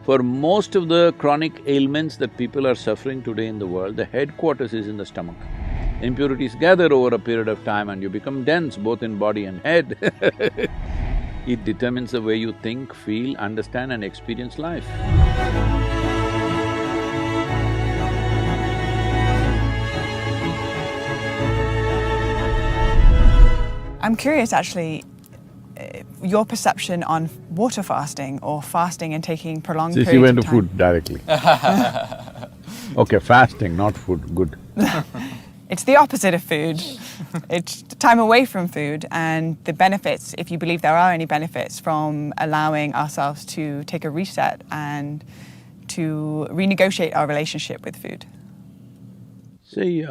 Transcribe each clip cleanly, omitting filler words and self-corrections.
For most of the chronic ailments that people are suffering today in the world, the headquarters is in the stomach. Impurities gather over a period of time and you become dense both in body and head. It determines the way you think, feel, understand and experience life. I'm curious actually, your perception on water fasting or fasting and taking prolonged periods of time. She went to food directly. Okay, fasting, not food, good. It's the opposite of food. It's time away from food and the benefits, if you believe there are any benefits from allowing ourselves to take a reset and to renegotiate our relationship with food. See,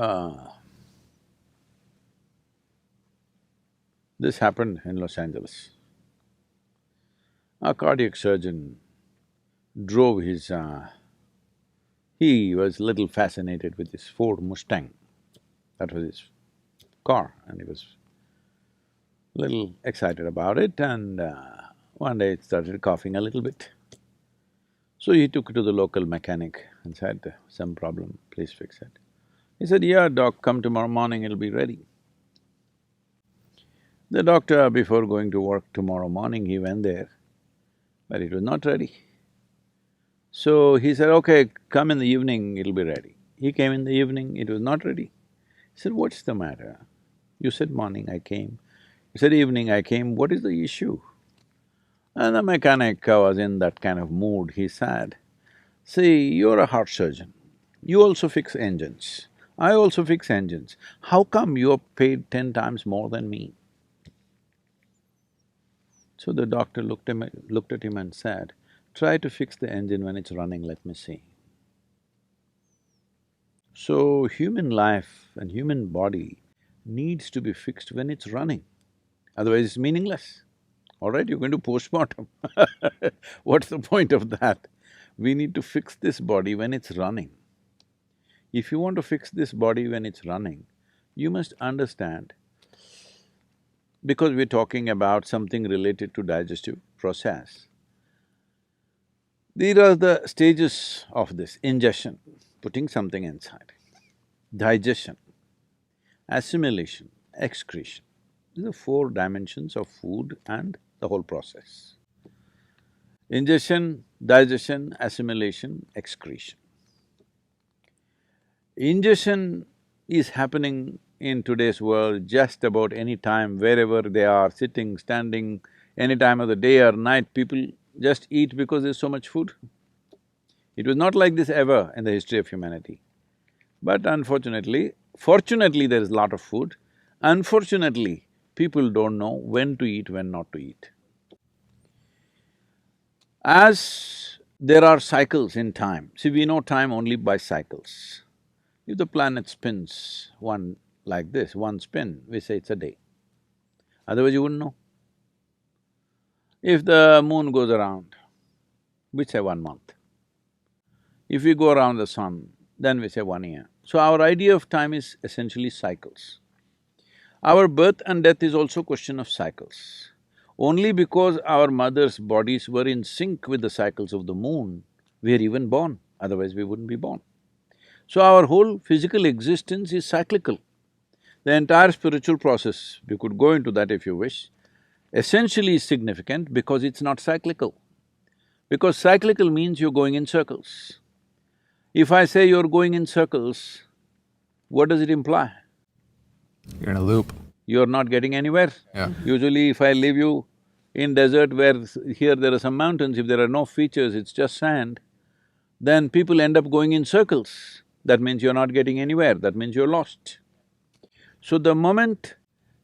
this happened in Los Angeles. A cardiac surgeon drove his… he was little fascinated with his Ford Mustang. That was his car and he was little excited about it and one day it started coughing a little bit. So he took it to the local mechanic and said, some problem, please fix it. He said, yeah, doc, come tomorrow morning, it'll be ready. The doctor, before going to work tomorrow morning, he went there, but it was not ready. So he said, okay, come in the evening, it'll be ready. He came in the evening, it was not ready. He said, what's the matter? You said morning, I came. He said, evening, I came, what is the issue? And the mechanic was in that kind of mood, he said, see, you're a heart surgeon, you also fix engines, I also fix engines. How come you're paid 10 times more than me? So the doctor looked at him and said, try to fix the engine when it's running, let me see. So human life and human body needs to be fixed when it's running, otherwise it's meaningless. All right, you're going to postmortem what's the point of that? We need to fix this body when it's running. If you want to fix this body when it's running, you must understand, because we're talking about something related to digestive process, these are the stages of this: ingestion, putting something inside; digestion, assimilation, excretion. These are four dimensions of food and the whole process. Ingestion, digestion, assimilation, excretion. Ingestion is happening in today's world just about any time, wherever they are, sitting, standing, any time of the day or night, people just eat because there's so much food. It was not like this ever in the history of humanity. But unfortunately, fortunately there is a lot of food, unfortunately, people don't know when to eat, when not to eat. As there are cycles in time, see, we know time only by cycles. If the planet spins one like this, one spin, we say it's a day. Otherwise you wouldn't know. If the moon goes around, we say 1 month. If we go around the sun, then we say 1 year. So our idea of time is essentially cycles. Our birth and death is also a question of cycles. Only because our mothers' bodies were in sync with the cycles of the moon, we are even born, otherwise we wouldn't be born. So our whole physical existence is cyclical. The entire spiritual process, we could go into that if you wish, essentially is significant because it's not cyclical. Because cyclical means you're going in circles. If I say you're going in circles, what does it imply? You're in a loop. You're not getting anywhere. Yeah. Usually if I leave you in desert where here there are some mountains, if there are no features, it's just sand, then people end up going in circles. That means you're not getting anywhere, that means you're lost. So the moment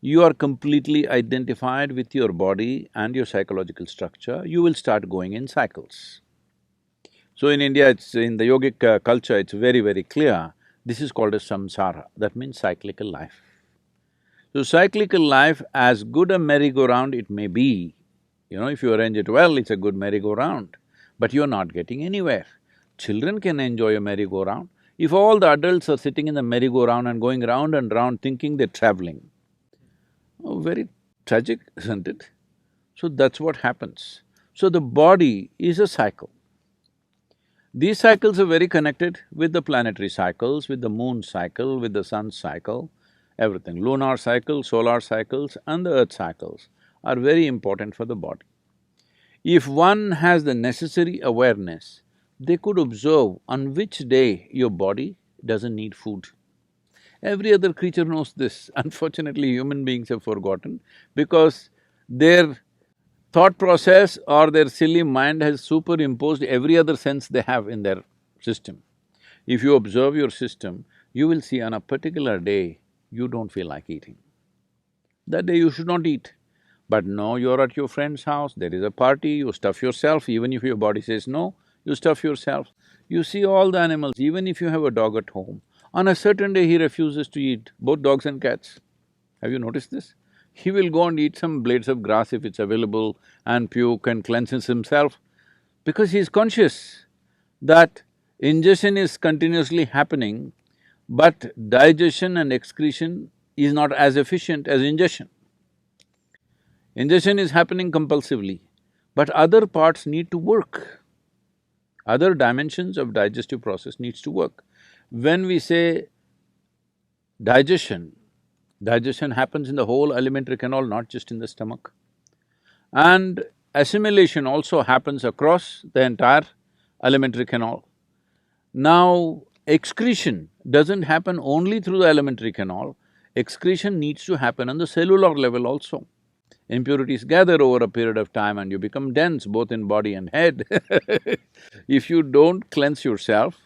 you are completely identified with your body and your psychological structure, you will start going in cycles. So in India, in the yogic culture, it's very, very clear, this is called as samsara, that means cyclical life. So cyclical life, as good a merry-go-round it may be, if you arrange it well, it's a good merry-go-round, but you're not getting anywhere. Children can enjoy a merry-go-round. If all the adults are sitting in the merry-go-round and going round and round thinking they're traveling, very tragic, isn't it? So that's what happens. So the body is a cycle. These cycles are very connected with the planetary cycles, with the moon cycle, with the sun cycle, everything. Lunar cycle, solar cycles and the earth cycles are very important for the body. If one has the necessary awareness, they could observe on which day your body doesn't need food. Every other creature knows this. Unfortunately, human beings have forgotten because their thought process or their silly mind has superimposed every other sense they have in their system. If you observe your system, you will see on a particular day, you don't feel like eating. That day you should not eat. But no, you're at your friend's house, there is a party, you stuff yourself, even if your body says no, you stuff yourself. You see all the animals, even if you have a dog at home, on a certain day he refuses to eat, both dogs and cats. Have you noticed this? He will go and eat some blades of grass if it's available and puke and cleanses himself because he's conscious that ingestion is continuously happening, but digestion and excretion is not as efficient as ingestion. Ingestion is happening compulsively, but other parts need to work. Other dimensions of digestive process needs to work. When we say digestion, digestion happens in the whole alimentary canal, not just in the stomach. And assimilation also happens across the entire alimentary canal. Now, excretion doesn't happen only through the alimentary canal, excretion needs to happen on the cellular level also. Impurities gather over a period of time and you become dense both in body and head. If you don't cleanse yourself,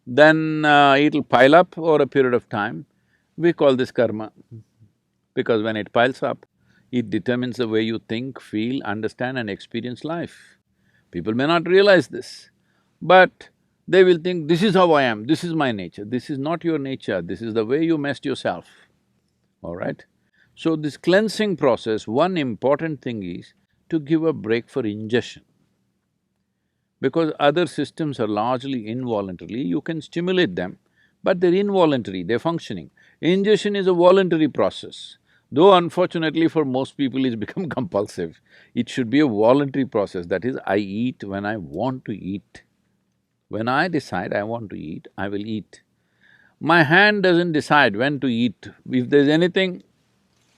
then it'll pile up over a period of time. We call this karma, because when it piles up, it determines the way you think, feel, understand and experience life. People may not realize this, but they will think, this is how I am, this is my nature. This is not your nature, this is the way you messed yourself, all right? So this cleansing process, one important thing is to give a break for ingestion. Because other systems are largely involuntary, you can stimulate them, but they're involuntary, they're functioning. Ingestion is a voluntary process, though unfortunately for most people it's become compulsive. It should be a voluntary process, that is, I eat when I want to eat. When I decide I want to eat, I will eat. My hand doesn't decide when to eat. If there's anything,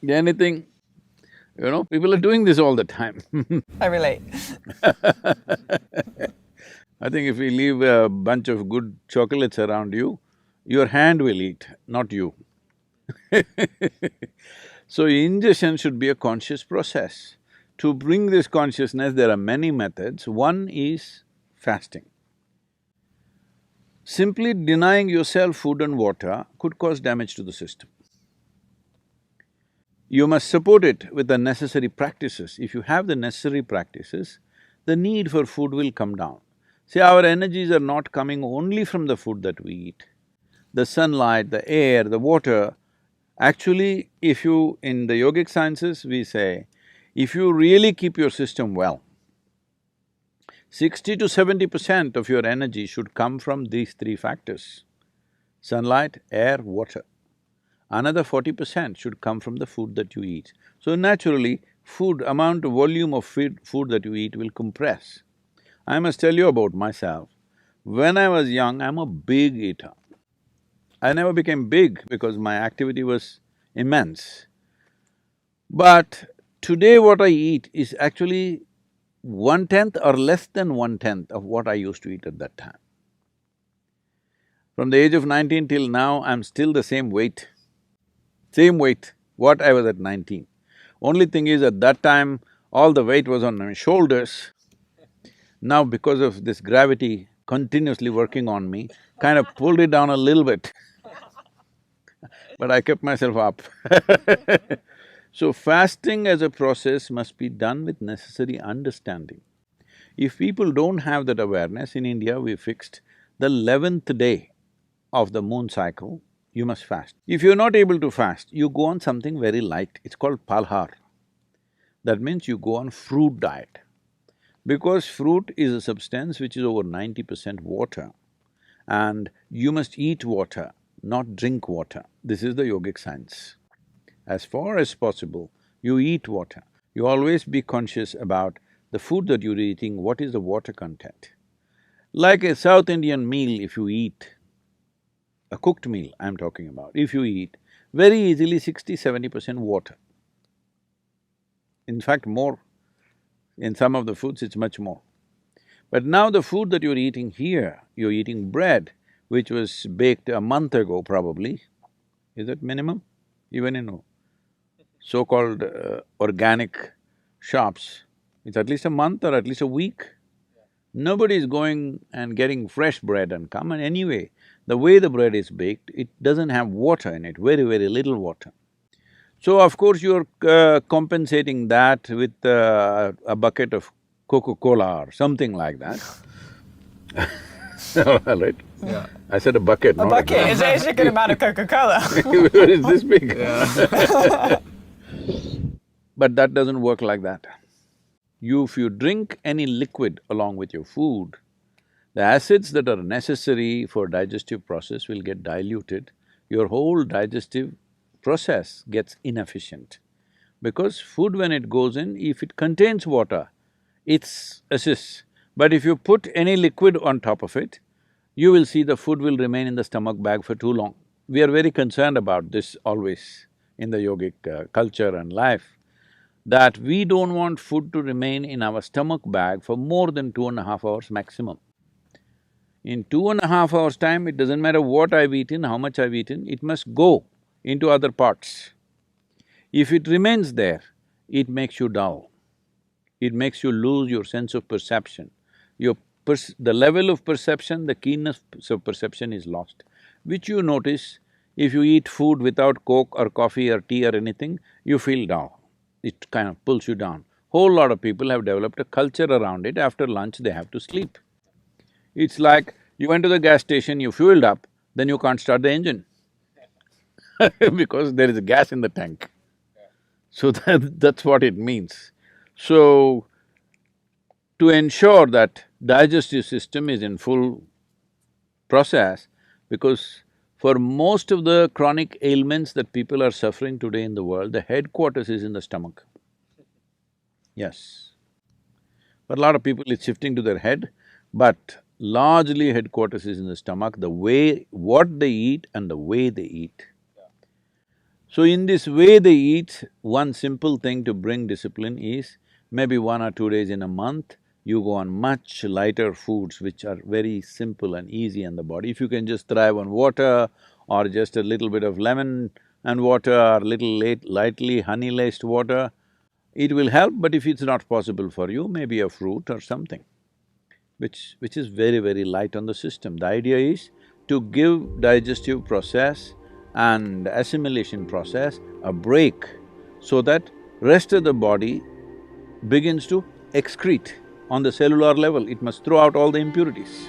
people are doing this all the time. I relate. I think if we leave a bunch of good chocolates around you, your hand will eat, not you. So ingestion should be a conscious process. To bring this consciousness, there are many methods. One is fasting. Simply denying yourself food and water could cause damage to the system. You must support it with the necessary practices. If you have the necessary practices, the need for food will come down. See, our energies are not coming only from the food that we eat. The sunlight, the air, the water, actually, if you… in the yogic sciences, we say, if you really keep your system well, 60 to 70% of your energy should come from these three factors: sunlight, air, water. Another 40% should come from the food that you eat. So naturally, amount of volume of food that you eat will compress. I must tell you about myself. When I was young, I'm a big eater. I never became big because my activity was immense. But today what I eat is actually 1/10 or less than 1/10 of what I used to eat at that time. From the age of 19 till now, I'm still the same weight, what I was at 19. Only thing is, at that time, all the weight was on my shoulders. Now because of this gravity continuously working on me, kind of pulled it down a little bit, but I kept myself up. So fasting as a process must be done with necessary understanding. If people don't have that awareness, in India we fixed the 11th day of the moon cycle, you must fast. If you're not able to fast, you go on something very light, it's called palhar. That means you go on fruit diet. Because fruit is a substance which is over 90% water, and you must eat water, not drink water. This is the yogic science. As far as possible, you eat water. You always be conscious about the food that you're eating, what is the water content. Like a South Indian meal, if you eat, a cooked meal I'm talking about, if you eat, very easily 60–70% water. In fact, more. In some of the foods, it's much more. But now the food that you're eating here, you're eating bread, which was baked a month ago probably. Is that minimum? Even in so-called organic shops, it's at least a month or at least a week. Nobody is going and getting fresh bread and come, and anyway, the way the bread is baked, it doesn't have water in it, very little water. So of course you're compensating that with a bucket of Coca-Cola or something like that. Right? Yeah. I said a bucket, A not bucket a is a good amount of Coca-Cola. Where is this big? Yeah. But that doesn't work like that. If you drink any liquid along with your food, the acids that are necessary for digestive process will get diluted. Your whole digestive process gets inefficient. Because food when it goes in, if it contains water, it assists. But if you put any liquid on top of it, you will see the food will remain in the stomach bag for too long. We are very concerned about this always in the yogic culture and life, that we don't want food to remain in our stomach bag for more than 2.5 hours maximum. In 2.5 hours' time, it doesn't matter what I've eaten, how much I've eaten, it must go into other parts. If it remains there, it makes you dull. It makes you lose your sense of perception. The level of perception, the keenness of perception is lost, which you notice if you eat food without Coke or coffee or tea or anything, you feel dull. It kind of pulls you down. Whole lot of people have developed a culture around it. After lunch, they have to sleep. It's like you went to the gas station, you fueled up, then you can't start the engine because there is gas in the tank. So that's what it means. So, to ensure that digestive system is in full process, because for most of the chronic ailments that people are suffering today in the world, the headquarters is in the stomach. Yes. But a lot of people, it's shifting to their head, but largely headquarters is in the stomach, the way… what they eat and the way they eat. So in this way they eat, one simple thing to bring discipline is, maybe 1 or 2 days in a month, you go on much lighter foods which are very simple and easy on the body. If you can just thrive on water or just a little bit of lemon and water or lightly honey-laced water, it will help, but if it's not possible for you, maybe a fruit or something, which is very light on the system. The idea is to give digestive process and assimilation process a break so that rest of the body begins to excrete on the cellular level, it must throw out all the impurities.